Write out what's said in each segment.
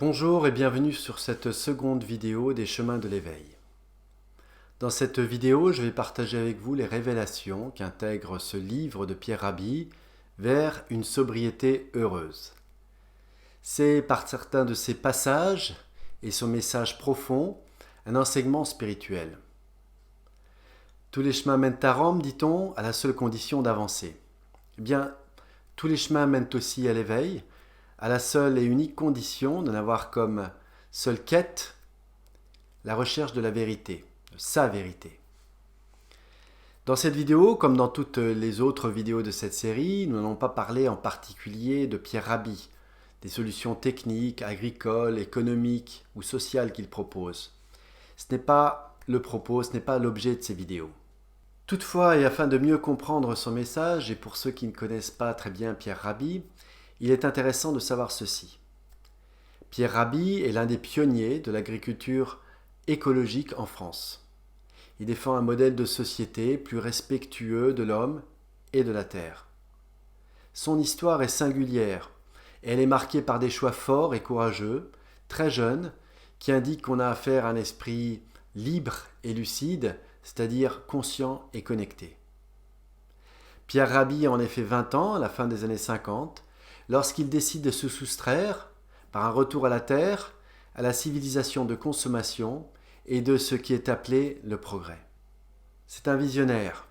Bonjour et bienvenue sur cette seconde vidéo des chemins de l'éveil. Dans cette vidéo, je vais partager avec vous les révélations qu'intègre ce livre de Pierre Rabhi vers une sobriété heureuse. C'est par certains de ses passages et son message profond un enseignement spirituel. Tous les chemins mènent à Rome, dit-on, à la seule condition d'avancer. Eh bien, tous les chemins mènent aussi à l'éveil, à la seule et unique condition de n'avoir comme seule quête la recherche de la vérité, de sa vérité. Dans cette vidéo, comme dans toutes les autres vidéos de cette série, nous n'allons pas parler en particulier de Pierre Rabhi, des solutions techniques, agricoles, économiques ou sociales qu'il propose. Ce n'est pas le propos, ce n'est pas l'objet de ces vidéos. Toutefois, et afin de mieux comprendre son message, et pour ceux qui ne connaissent pas très bien Pierre Rabhi, il est intéressant de savoir ceci. Pierre Rabhi est l'un des pionniers de l'agriculture écologique en France. Il défend un modèle de société plus respectueux de l'homme et de la terre. Son histoire est singulière. Elle est marquée par des choix forts et courageux, très jeunes, qui indiquent qu'on a affaire à un esprit libre et lucide, c'est-à-dire conscient et connecté. Pierre Rabhi a en effet 20 ans, à la fin des années 50, lorsqu'il décide de se soustraire, par un retour à la terre, à la civilisation de consommation et de ce qui est appelé le progrès. C'est un visionnaire,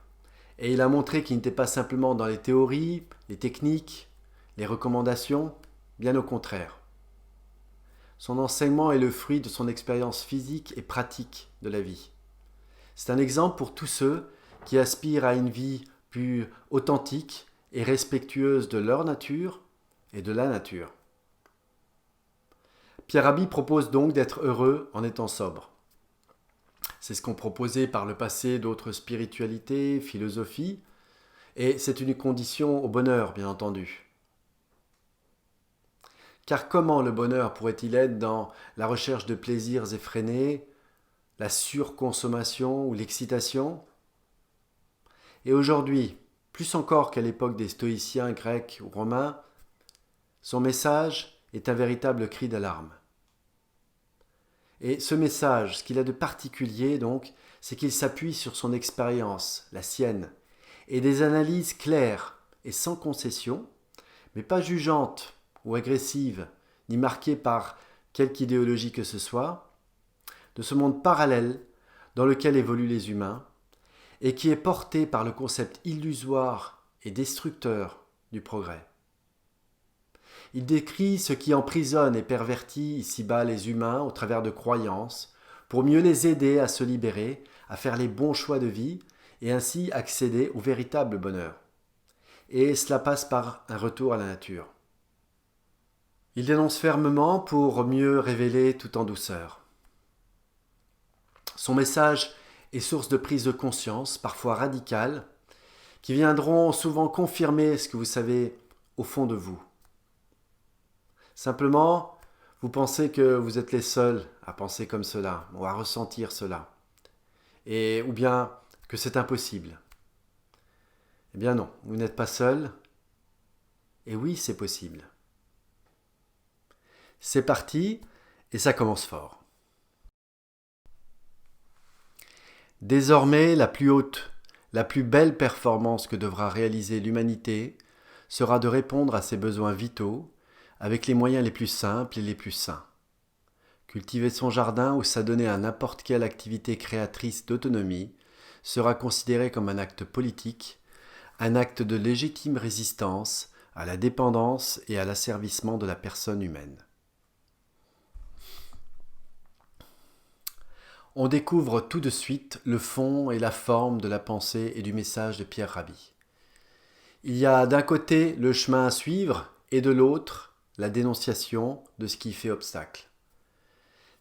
et il a montré qu'il n'était pas simplement dans les théories, les techniques, les recommandations, bien au contraire. Son enseignement est le fruit de son expérience physique et pratique de la vie. C'est un exemple pour tous ceux qui aspirent à une vie plus authentique et respectueuse de leur nature et de la nature. Pierre Rabhi propose donc d'être heureux en étant sobre. C'est ce qu'ont proposé par le passé d'autres spiritualités, philosophies, et c'est une condition au bonheur, bien entendu. Car comment le bonheur pourrait-il être dans la recherche de plaisirs effrénés, la surconsommation ou l'excitation ? Et aujourd'hui, plus encore qu'à l'époque des stoïciens grecs ou romains, son message est un véritable cri d'alarme. Et ce message, ce qu'il a de particulier donc, c'est qu'il s'appuie sur son expérience, la sienne, et des analyses claires et sans concession, mais pas jugeantes ou agressives, ni marquées par quelque idéologie que ce soit, de ce monde parallèle dans lequel évoluent les humains, et qui est porté par le concept illusoire et destructeur du progrès. Il décrit ce qui emprisonne et pervertit ici-bas les humains au travers de croyances, pour mieux les aider à se libérer, à faire les bons choix de vie, et ainsi accéder au véritable bonheur. Et cela passe par un retour à la nature. Il dénonce fermement pour mieux révéler tout en douceur. Son message est source de prise de conscience, parfois radicales, qui viendront souvent confirmer ce que vous savez au fond de vous. Simplement, vous pensez que vous êtes les seuls à penser comme cela, ou à ressentir cela, ou bien que c'est impossible. Eh bien non, vous n'êtes pas seul, et oui, c'est possible. C'est parti, et ça commence fort. Désormais, la plus haute, la plus belle performance que devra réaliser l'humanité sera de répondre à ses besoins vitaux avec les moyens les plus simples et les plus sains. Cultiver son jardin ou s'adonner à n'importe quelle activité créatrice d'autonomie sera considéré comme un acte politique, un acte de légitime résistance à la dépendance et à l'asservissement de la personne humaine. On découvre tout de suite le fond et la forme de la pensée et du message de Pierre Rabhi. Il y a d'un côté le chemin à suivre et de l'autre la dénonciation de ce qui fait obstacle.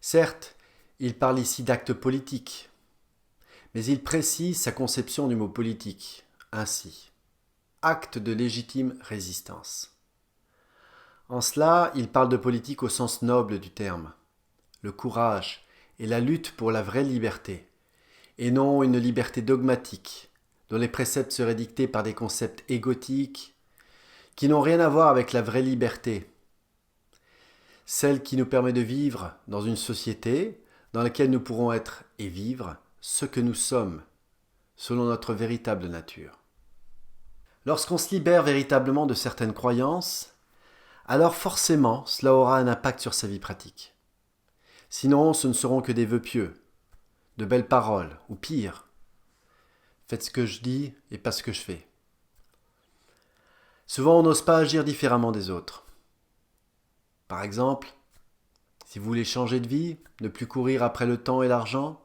Certes, il parle ici d'actes politiques, mais il précise sa conception du mot politique, ainsi. Acte de légitime résistance. En cela, il parle de politique au sens noble du terme, le courage et la lutte pour la vraie liberté, et non une liberté dogmatique, dont les préceptes seraient dictés par des concepts égotiques, qui n'ont rien à voir avec la vraie liberté. celle qui nous permet de vivre dans une société dans laquelle nous pourrons être et vivre ce que nous sommes, selon notre véritable nature. Lorsqu'on se libère véritablement de certaines croyances, alors forcément cela aura un impact sur sa vie pratique. Sinon, ce ne seront que des vœux pieux, de belles paroles, ou pire, faites ce que je dis et pas ce que je fais. Souvent, on n'ose pas agir différemment des autres. Par exemple, si vous voulez changer de vie, ne plus courir après le temps et l'argent,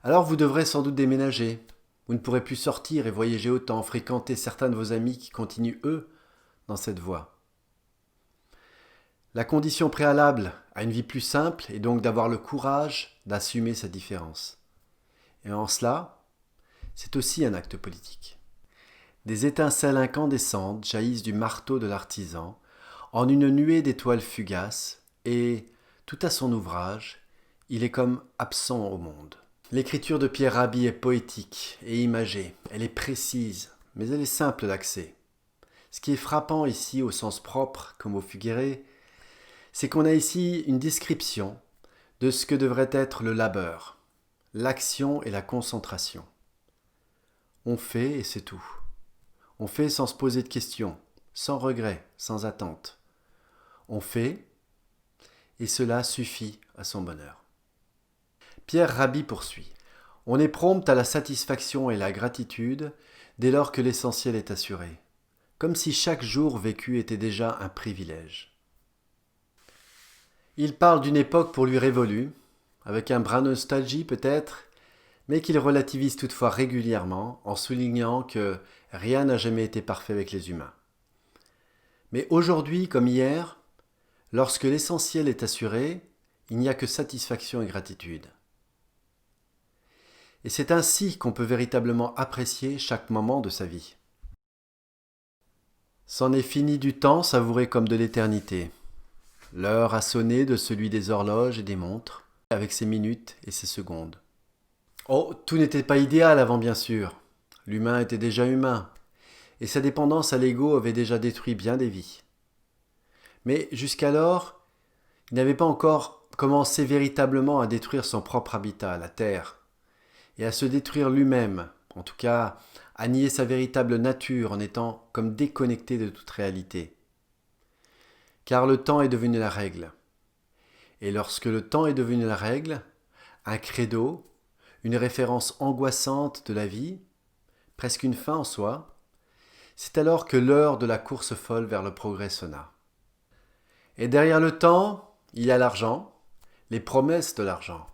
alors vous devrez sans doute déménager. Vous ne pourrez plus sortir et voyager autant, fréquenter certains de vos amis qui continuent, eux, dans cette voie. La condition préalable à une vie plus simple est donc d'avoir le courage d'assumer sa différence. Et en cela, c'est aussi un acte politique. Des étincelles incandescentes jaillissent du marteau de l'artisan en une nuée d'étoiles fugaces et, tout à son ouvrage, il est comme absent au monde. L'écriture de Pierre Rabhi est poétique et imagée, elle est précise, mais elle est simple d'accès. Ce qui est frappant ici au sens propre comme au figuré, c'est qu'on a ici une description de ce que devrait être le labeur, l'action et la concentration. On fait et c'est tout. On fait sans se poser de questions, sans regret, sans attente. On fait et cela suffit à son bonheur. Pierre Rabhi poursuit. On est prompt à la satisfaction et la gratitude dès lors que l'essentiel est assuré, comme si chaque jour vécu était déjà un privilège. Il parle d'une époque pour lui révolue, avec un brin de nostalgie peut-être, mais qu'il relativise toutefois régulièrement en soulignant que rien n'a jamais été parfait avec les humains. Mais aujourd'hui comme hier, lorsque l'essentiel est assuré, il n'y a que satisfaction et gratitude. Et c'est ainsi qu'on peut véritablement apprécier chaque moment de sa vie. C'en est fini du temps savouré comme de l'éternité. L'heure a sonné de celui des horloges et des montres, avec ses minutes et ses secondes. Oh, tout n'était pas idéal avant bien sûr. L'humain était déjà humain, et sa dépendance à l'ego avait déjà détruit bien des vies. Mais jusqu'alors, il n'avait pas encore commencé véritablement à détruire son propre habitat, la terre, et à se détruire lui-même, en tout cas à nier sa véritable nature en étant comme déconnecté de toute réalité. Car le temps est devenu la règle. Et lorsque le temps est devenu la règle, un credo, une référence angoissante de la vie, presque une fin en soi, c'est alors que l'heure de la course folle vers le progrès sonna. Et derrière le temps, il y a l'argent, les promesses de l'argent.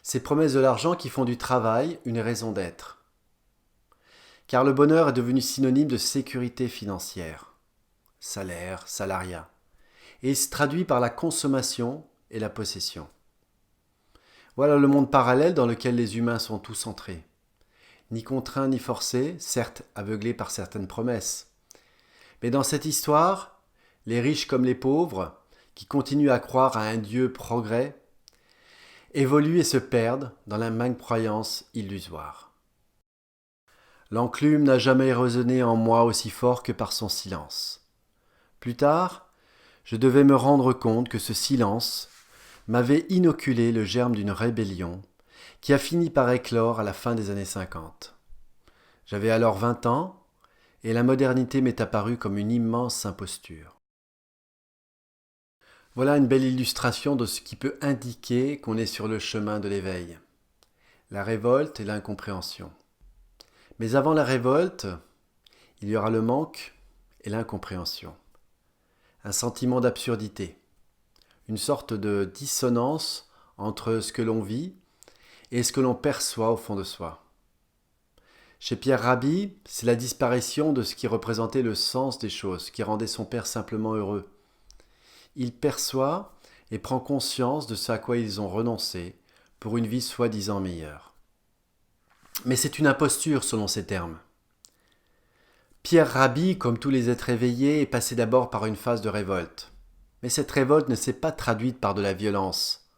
Ces promesses de l'argent qui font du travail une raison d'être. Car le bonheur est devenu synonyme de sécurité financière, salaire, salariat, et il se traduit par la consommation et la possession. Voilà le monde parallèle dans lequel les humains sont tous entrés. Ni contraints ni forcés, certes aveuglés par certaines promesses. Mais dans cette histoire, les riches comme les pauvres, qui continuent à croire à un Dieu progrès, évoluent et se perdent dans la même croyance illusoire. L'enclume n'a jamais résonné en moi aussi fort que par son silence. Plus tard, je devais me rendre compte que ce silence m'avait inoculé le germe d'une rébellion qui a fini par éclore à la fin des années 50. J'avais alors 20 ans et la modernité m'est apparue comme une immense imposture. Voilà une belle illustration de ce qui peut indiquer qu'on est sur le chemin de l'éveil. La révolte et l'incompréhension. Mais avant la révolte, il y aura le manque et l'incompréhension. Un sentiment d'absurdité. Une sorte de dissonance entre ce que l'on vit et ce que l'on perçoit au fond de soi. Chez Pierre Rabhi, c'est la disparition de ce qui représentait le sens des choses, qui rendait son père simplement heureux. Il perçoit et prend conscience de ce à quoi ils ont renoncé pour une vie soi-disant meilleure. Mais c'est une imposture selon ces termes. Pierre Rabhi, comme tous les êtres éveillés, est passé d'abord par une phase de révolte. Mais cette révolte ne s'est pas traduite par de la violence,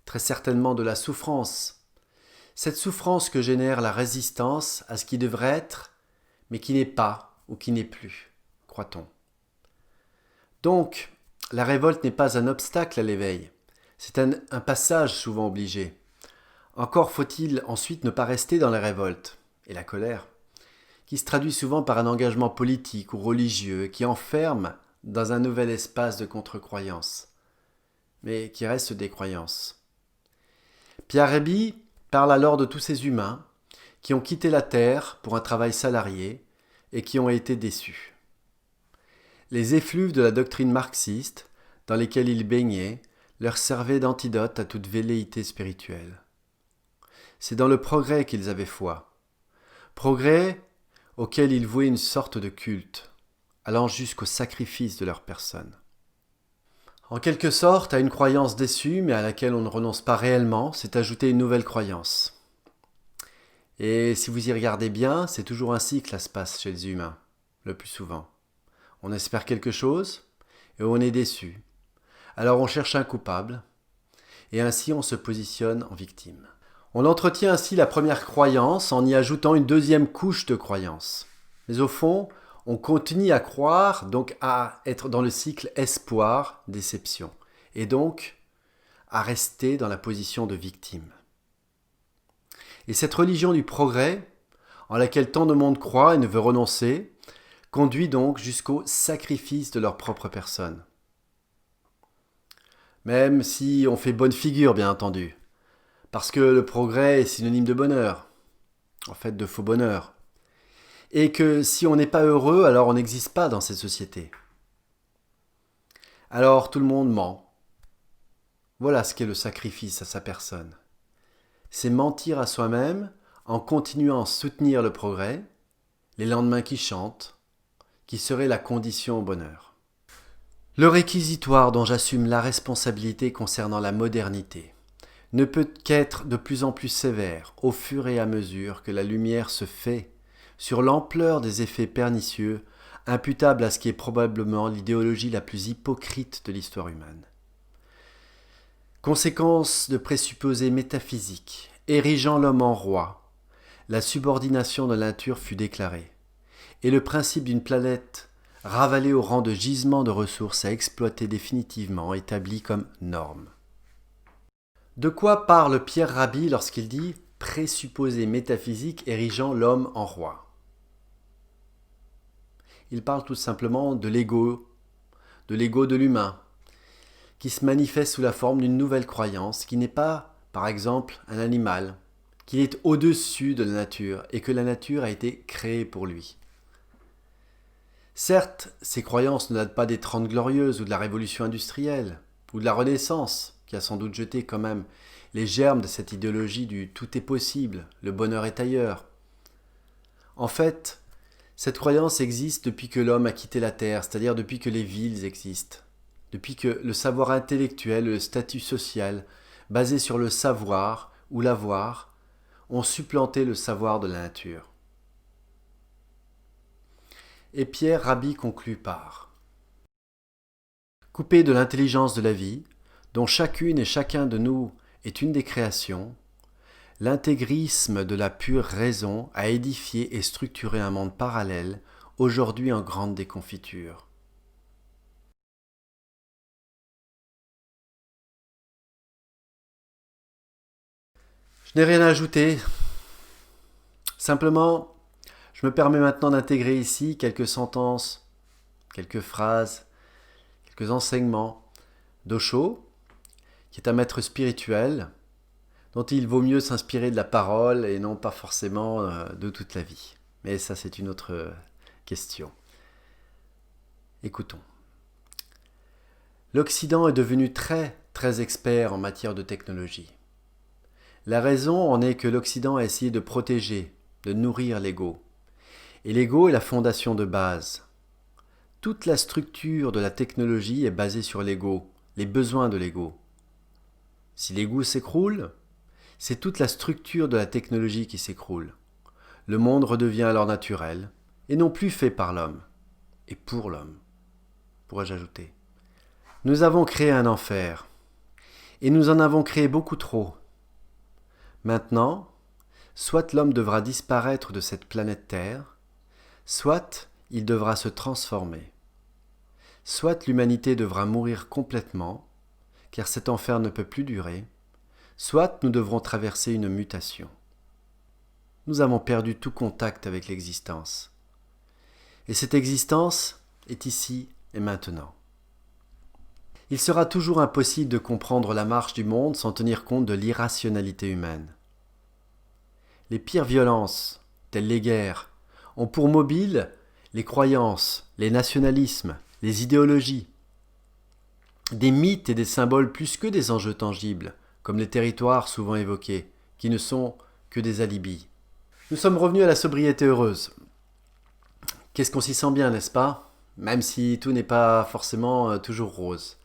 très certainement de la souffrance. Cette souffrance que génère la résistance à ce qui devrait être, mais qui n'est pas ou qui n'est plus, croit-on. Donc, la révolte n'est pas un obstacle à l'éveil, c'est un passage souvent obligé. Encore faut-il ensuite ne pas rester dans la révolte et la colère, qui se traduit souvent par un engagement politique ou religieux qui enferme dans un nouvel espace de contre-croyance, mais qui reste des croyances. Pierre Rabhi parle alors de tous ces humains qui ont quitté la terre pour un travail salarié et qui ont été déçus. Les effluves de la doctrine marxiste, dans lesquels ils baignaient, leur servaient d'antidote à toute velléité spirituelle. C'est dans le progrès qu'ils avaient foi. Progrès auquel ils vouaient une sorte de culte, allant jusqu'au sacrifice de leur personne. En quelque sorte, à une croyance déçue, mais à laquelle on ne renonce pas réellement, s'est ajoutée une nouvelle croyance. Et si vous y regardez bien, c'est toujours ainsi que ça se passe chez les humains, le plus souvent. On espère quelque chose, et on est déçu. Alors on cherche un coupable, et ainsi on se positionne en victime. On entretient ainsi la première croyance en y ajoutant une deuxième couche de croyance. Mais au fond, on continue à croire, donc à être dans le cycle espoir-déception, et donc à rester dans la position de victime. Et cette religion du progrès, en laquelle tant de monde croit et ne veut renoncer, conduit donc jusqu'au sacrifice de leur propre personne. Même si on fait bonne figure, bien entendu, parce que le progrès est synonyme de bonheur, en fait de faux bonheur. Et que si on n'est pas heureux, alors on n'existe pas dans cette société. Alors tout le monde ment. Voilà ce qu'est le sacrifice à sa personne. C'est mentir à soi-même en continuant à soutenir le progrès, les lendemains qui chantent, qui serait la condition au bonheur. Le réquisitoire dont j'assume la responsabilité concernant la modernité ne peut qu'être de plus en plus sévère au fur et à mesure que la lumière se fait sur l'ampleur des effets pernicieux imputables à ce qui est probablement l'idéologie la plus hypocrite de l'histoire humaine. Conséquence de présupposés métaphysiques, érigeant l'homme en roi, la subordination de la nature fut déclarée, et le principe d'une planète ravalée au rang de gisement de ressources à exploiter définitivement établi comme norme. De quoi parle Pierre Rabhi lorsqu'il dit « présupposés métaphysiques érigeant l'homme en roi » ? Il parle tout simplement de l'ego de l'humain, qui se manifeste sous la forme d'une nouvelle croyance qui n'est pas, par exemple, un animal, qu'il est au-dessus de la nature et que la nature a été créée pour lui. Certes, ces croyances ne datent pas des Trente Glorieuses ou de la Révolution industrielle, ou de la Renaissance, qui a sans doute jeté quand même les germes de cette idéologie du « tout est possible, le bonheur est ailleurs ». En fait, cette croyance existe depuis que l'homme a quitté la Terre, c'est-à-dire depuis que les villes existent, depuis que le savoir intellectuel, le statut social, basé sur le savoir ou l'avoir, ont supplanté le savoir de la nature. Et Pierre Rabhi conclut par « Coupé de l'intelligence de la vie, dont chacune et chacun de nous est une des créations, l'intégrisme de la pure raison a édifié et structuré un monde parallèle, aujourd'hui en grande déconfiture. » Je n'ai rien à ajouter. Simplement, je me permets maintenant d'intégrer ici quelques sentences, quelques phrases, quelques enseignements d'Osho, qui est un maître spirituel, dont il vaut mieux s'inspirer de la parole et non pas forcément de toute la vie. Mais ça, c'est une autre question. Écoutons. L'Occident est devenu très, très expert en matière de technologie. La raison en est que l'Occident a essayé de protéger, de nourrir l'ego. Et l'ego est la fondation de base. Toute la structure de la technologie est basée sur l'ego, les besoins de l'ego. Si l'ego s'écroule, c'est toute la structure de la technologie qui s'écroule. Le monde redevient alors naturel, et non plus fait par l'homme, et pour l'homme, pourrais-je ajouter. Nous avons créé un enfer, et nous en avons créé beaucoup trop. Maintenant, soit l'homme devra disparaître de cette planète Terre, soit il devra se transformer. soit l'humanité devra mourir complètement, car cet enfer ne peut plus durer, soit nous devrons traverser une mutation. Nous avons perdu tout contact avec l'existence. Et cette existence est ici et maintenant. Il sera toujours impossible de comprendre la marche du monde sans tenir compte de l'irrationalité humaine. Les pires violences, telles les guerres, ont pour mobile les croyances, les nationalismes, les idéologies, des mythes et des symboles plus que des enjeux tangibles, comme les territoires souvent évoqués, qui ne sont que des alibis. Nous sommes revenus à la sobriété heureuse. Qu'est-ce qu'on s'y sent bien, n'est-ce pas? Même si tout n'est pas forcément toujours rose.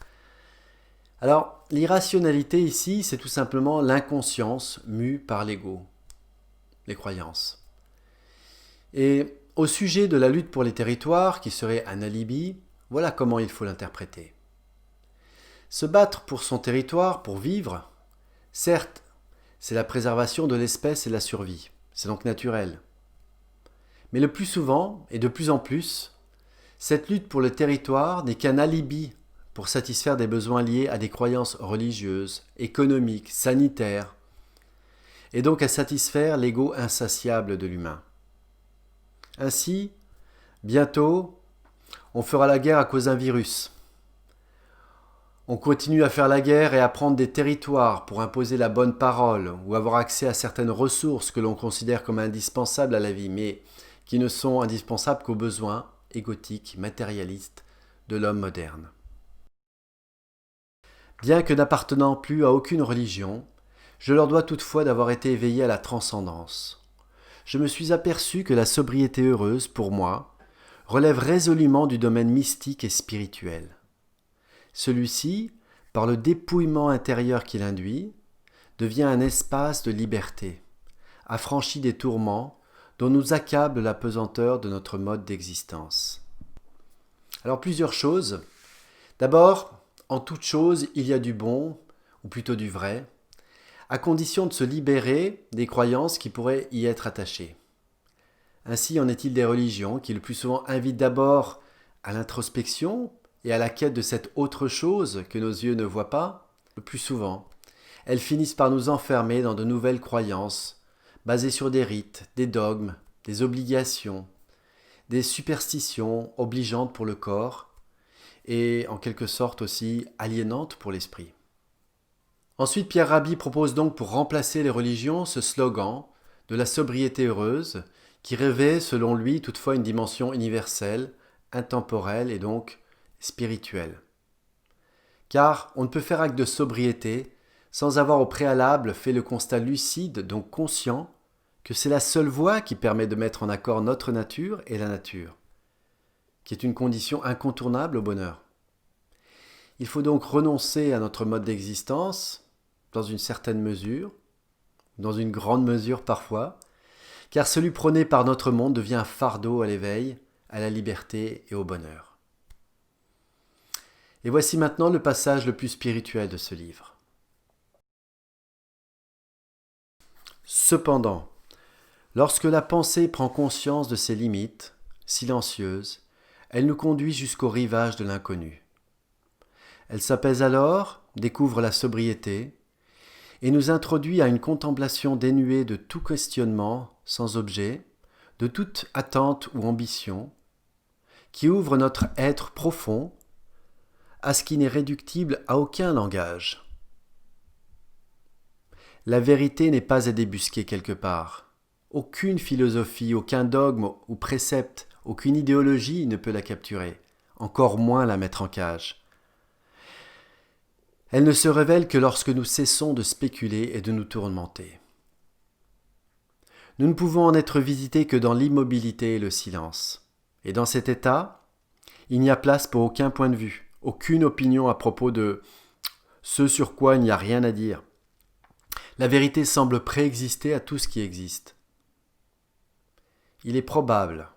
Alors, l'irrationalité ici, c'est tout simplement l'inconscience mue par l'ego, les croyances. Et au sujet de la lutte pour les territoires, qui serait un alibi, voilà comment il faut l'interpréter. Se battre pour son territoire, pour vivre, certes, c'est la préservation de l'espèce et la survie. C'est donc naturel. Mais le plus souvent, et de plus en plus, cette lutte pour le territoire n'est qu'un alibi pour satisfaire des besoins liés à des croyances religieuses, économiques, sanitaires, et donc à satisfaire l'ego insatiable de l'humain. Ainsi, bientôt, on fera la guerre à cause d'un virus. On continue à faire la guerre et à prendre des territoires pour imposer la bonne parole ou avoir accès à certaines ressources que l'on considère comme indispensables à la vie, mais qui ne sont indispensables qu'aux besoins égotiques, matérialistes de l'homme moderne. Bien que n'appartenant plus à aucune religion, je leur dois toutefois d'avoir été éveillé à la transcendance. Je me suis aperçu que la sobriété heureuse, pour moi, relève résolument du domaine mystique et spirituel. Celui-ci, par le dépouillement intérieur qu'il induit, devient un espace de liberté, affranchi des tourments dont nous accable la pesanteur de notre mode d'existence. Alors plusieurs choses. D'abord, en toute chose, il y a du bon, ou plutôt du vrai, à condition de se libérer des croyances qui pourraient y être attachées. Ainsi en est-il des religions qui le plus souvent invitent d'abord à l'introspection et à la quête de cette autre chose que nos yeux ne voient pas. Le plus souvent, elles finissent par nous enfermer dans de nouvelles croyances basées sur des rites, des dogmes, des obligations, des superstitions obligeantes pour le corps et en quelque sorte aussi aliénantes pour l'esprit. Ensuite, Pierre Rabhi propose donc pour remplacer les religions ce slogan de la sobriété heureuse qui revêt selon lui toutefois une dimension universelle, intemporelle et donc spirituelle. Car on ne peut faire acte de sobriété sans avoir au préalable fait le constat lucide, donc conscient, que c'est la seule voie qui permet de mettre en accord notre nature et la nature, qui est une condition incontournable au bonheur. Il faut donc renoncer à notre mode d'existence, dans une certaine mesure, dans une grande mesure parfois, car celui prôné par notre monde devient un fardeau à l'éveil, à la liberté et au bonheur. Et voici maintenant le passage le plus spirituel de ce livre. Cependant, lorsque la pensée prend conscience de ses limites, silencieuses, elle nous conduit jusqu'au rivage de l'inconnu. Elle s'apaise alors, découvre la sobriété, et nous introduit à une contemplation dénuée de tout questionnement, sans objet, de toute attente ou ambition, qui ouvre notre être profond à ce qui n'est réductible à aucun langage. La vérité n'est pas à débusquer quelque part. Aucune philosophie, aucun dogme ou précepte, aucune idéologie ne peut la capturer, encore moins la mettre en cage. Elle ne se révèle que lorsque nous cessons de spéculer et de nous tourmenter. Nous ne pouvons en être visités que dans l'immobilité et le silence. Et dans cet état, il n'y a place pour aucun point de vue, aucune opinion à propos de ce sur quoi il n'y a rien à dire. La vérité semble préexister à tout ce qui existe. Il est probable,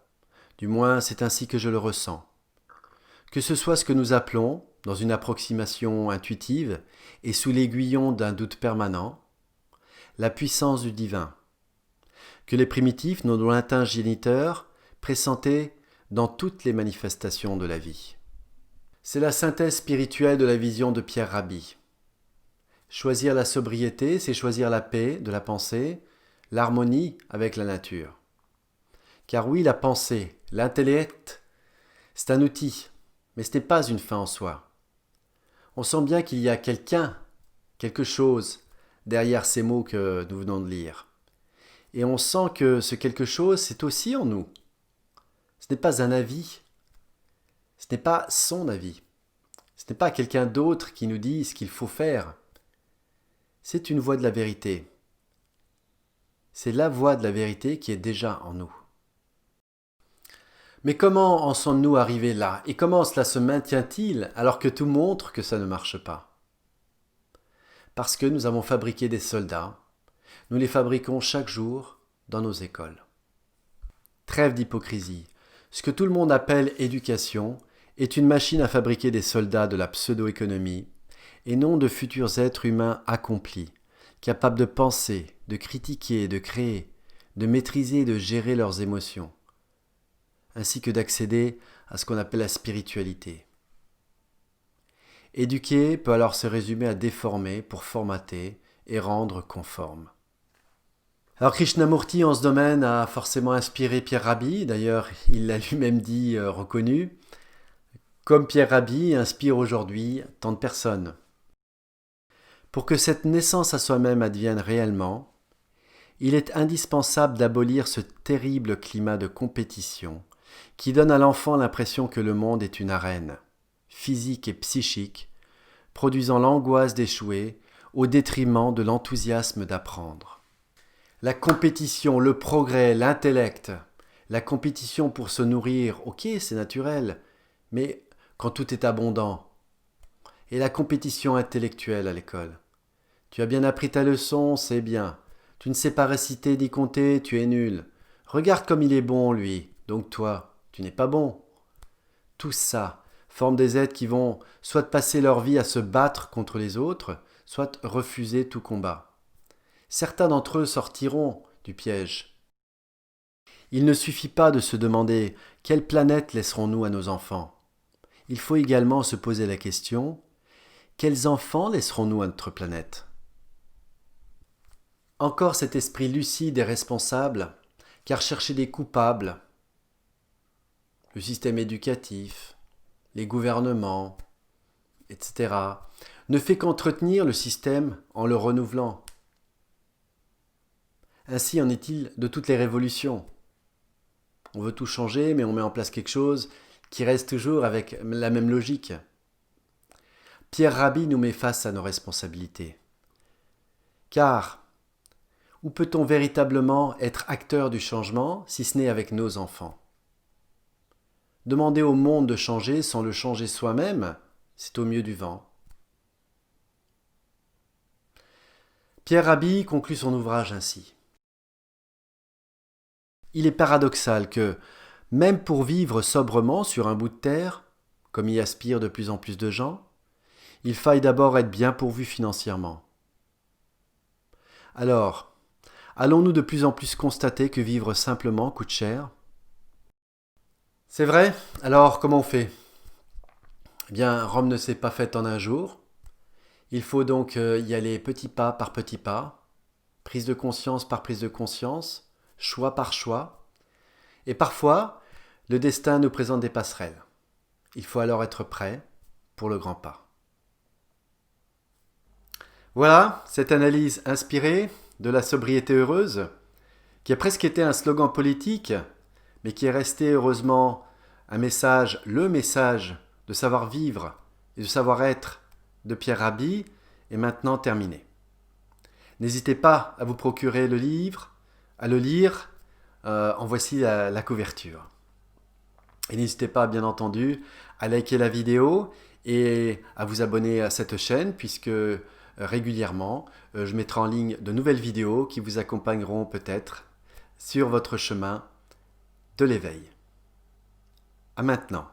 du moins c'est ainsi que je le ressens, que ce soit ce que nous appelons, dans une approximation intuitive et sous l'aiguillon d'un doute permanent, la puissance du divin, que les primitifs, nos lointains géniteurs, pressentaient dans toutes les manifestations de la vie. C'est la synthèse spirituelle de la vision de Pierre Rabhi. Choisir la sobriété, c'est choisir la paix de la pensée, l'harmonie avec la nature. Car oui, la pensée, l'intellect, c'est un outil, mais ce n'est pas une fin en soi. On sent bien qu'il y a quelqu'un, quelque chose, derrière ces mots que nous venons de lire. Et on sent que ce quelque chose, c'est aussi en nous. Ce n'est pas un avis, ce n'est pas son avis, ce n'est pas quelqu'un d'autre qui nous dit ce qu'il faut faire. C'est une voix de la vérité. C'est la voix de la vérité qui est déjà en nous. Mais comment en sommes-nous arrivés là? Et comment cela se maintient-il alors que tout montre que ça ne marche pas? Parce que nous avons fabriqué des soldats. Nous les fabriquons chaque jour dans nos écoles. Trêve d'hypocrisie. Ce que tout le monde appelle éducation est une machine à fabriquer des soldats de la pseudo-économie et non de futurs êtres humains accomplis, capables de penser, de critiquer, de créer, de maîtriser et de gérer leurs émotions, ainsi que d'accéder à ce qu'on appelle la spiritualité. Éduquer peut alors se résumer à déformer pour formater et rendre conforme. Alors Krishnamurti en ce domaine a forcément inspiré Pierre Rabhi, d'ailleurs il l'a lui-même dit reconnu, comme Pierre Rabhi inspire aujourd'hui tant de personnes. Pour que cette naissance à soi-même advienne réellement, il est indispensable d'abolir ce terrible climat de compétition qui donne à l'enfant l'impression que le monde est une arène, physique et psychique, produisant l'angoisse d'échouer au détriment de l'enthousiasme d'apprendre. La compétition, le progrès, l'intellect, la compétition pour se nourrir, ok, c'est naturel, mais quand tout est abondant. Et la compétition intellectuelle à l'école. Tu as bien appris ta leçon, c'est bien. Tu ne sais pas réciter ni compter, tu es nul. Regarde comme il est bon, lui, donc toi, tu n'es pas bon. Tout ça forme des êtres qui vont soit passer leur vie à se battre contre les autres, soit refuser tout combat. Certains d'entre eux sortiront du piège. Il ne suffit pas de se demander quelle planète laisserons-nous à nos enfants. Il faut également se poser la question, quels enfants laisserons-nous à notre planète? Encore cet esprit lucide et responsable, car chercher des coupables, le système éducatif, les gouvernements, etc., ne fait qu'entretenir le système en le renouvelant. Ainsi en est-il de toutes les révolutions. On veut tout changer, mais on met en place quelque chose qui reste toujours avec la même logique. Pierre Rabhi nous met face à nos responsabilités. Car, où peut-on véritablement être acteur du changement si ce n'est avec nos enfants? Demander au monde de changer sans le changer soi-même, c'est au mieux du vent. Pierre Rabhi conclut son ouvrage ainsi. Il est paradoxal que, même pour vivre sobrement sur un bout de terre, comme y aspirent de plus en plus de gens, il faille d'abord être bien pourvu financièrement. Alors, allons-nous de plus en plus constater que vivre simplement coûte cher? C'est vrai, alors comment on fait? Eh bien, Rome ne s'est pas faite en un jour. Il faut donc y aller petit pas par petit pas, prise de conscience par prise de conscience, choix par choix. Et parfois, le destin nous présente des passerelles. Il faut alors être prêt pour le grand pas. Voilà, cette analyse inspirée de la sobriété heureuse, qui a presque été un slogan politique, mais qui est resté heureusement un message, le message de savoir vivre et de savoir être de Pierre Rabhi, est maintenant terminé. N'hésitez pas à vous procurer le livre, à le lire, en voici la couverture. Et n'hésitez pas, bien entendu, à liker la vidéo et à vous abonner à cette chaîne, puisque régulièrement, je mettrai en ligne de nouvelles vidéos qui vous accompagneront peut-être sur votre chemin de l'éveil. À maintenant.